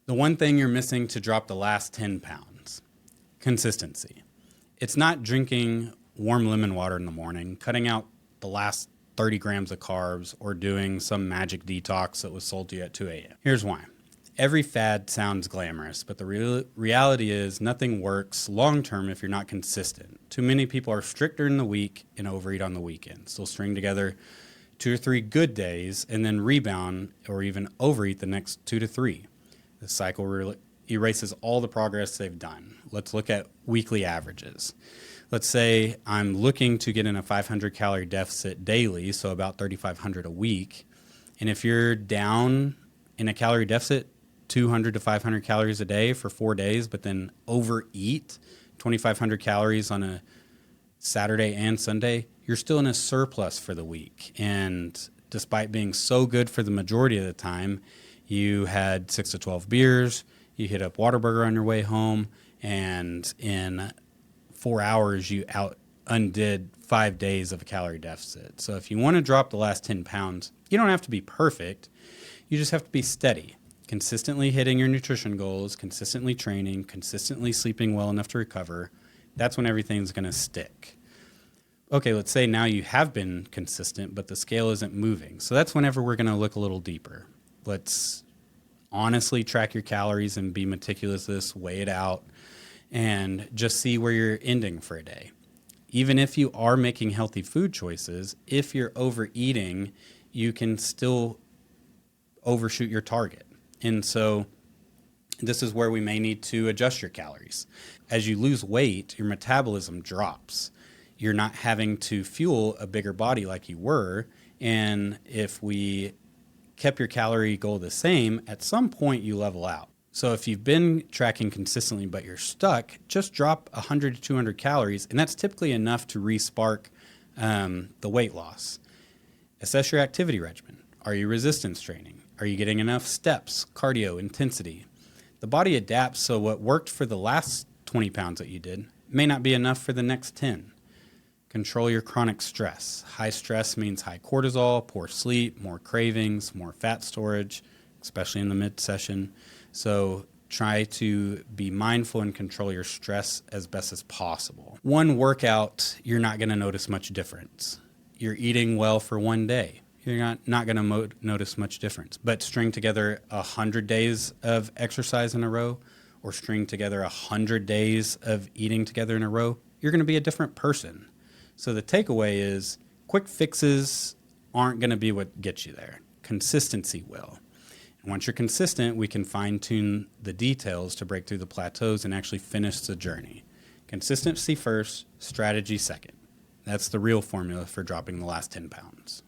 The one thing you're missing to drop the last 10 pounds, consistency. It's not drinking warm lemon water in the morning, cutting out the last 30 grams of carbs, or doing some magic detox that was sold to you at 2 a.m. Here's why. Every fad sounds glamorous, but the reality is nothing works long-term if you're not consistent. Too many people are stricter in the week and overeat on the weekends. They'll string together 2 or 3 good days and then rebound or even overeat the next 2 to 3. The cycle erases all the progress they've done. Let's look at weekly averages. Let's say I'm looking to get in a 500 calorie deficit daily, so about 3,500 a week. And if you're down in a calorie deficit, 200 to 500 calories a day for 4 days, but then overeat 2,500 calories on a Saturday and Sunday, you're still in a surplus for the week. And despite being so good for the majority of the time, you had 6 to 12 beers, you hit up Whataburger on your way home, and in 4 hours, you undid 5 days of a calorie deficit. So if you want to drop the last 10 pounds, you don't have to be perfect. You just have to be steady, consistently hitting your nutrition goals, consistently training, consistently sleeping well enough to recover. That's when everything's going to stick. Okay, let's say now you have been consistent, but the scale isn't moving. So that's whenever we're going to look a little deeper. Let's honestly track your calories and be meticulous, weigh it out, and just see where you're ending for a day. Even if you are making healthy food choices, if you're overeating, you can still overshoot your target. And so this is where we may need to adjust your calories. As you lose weight, your metabolism drops. You're not having to fuel a bigger body like you were. And if we kept your calorie goal the same, at some point you level out. So if you've been tracking consistently but you're stuck, just drop 100 to 200 calories, and that's typically enough to re-spark the weight loss. Assess your activity regimen. Are you resistance training? Are you getting enough steps, cardio, intensity? The body adapts, so what worked for the last 20 pounds that you did may not be enough for the next 10. Control your chronic stress. High stress means high cortisol, poor sleep, more cravings, more fat storage, especially in the mid-session. So try to be mindful and control your stress as best as possible. One workout, you're not going to notice much difference. You're eating well for one day. You're not going to notice much difference. But string together 100 days of exercise in a row, or string together 100 days of eating together in a row, you're going to be a different person. So the takeaway is quick fixes aren't going to be what gets you there. Consistency will. And once you're consistent, we can fine-tune the details to break through the plateaus and actually finish the journey. Consistency first, strategy second. That's the real formula for dropping the last 10 pounds.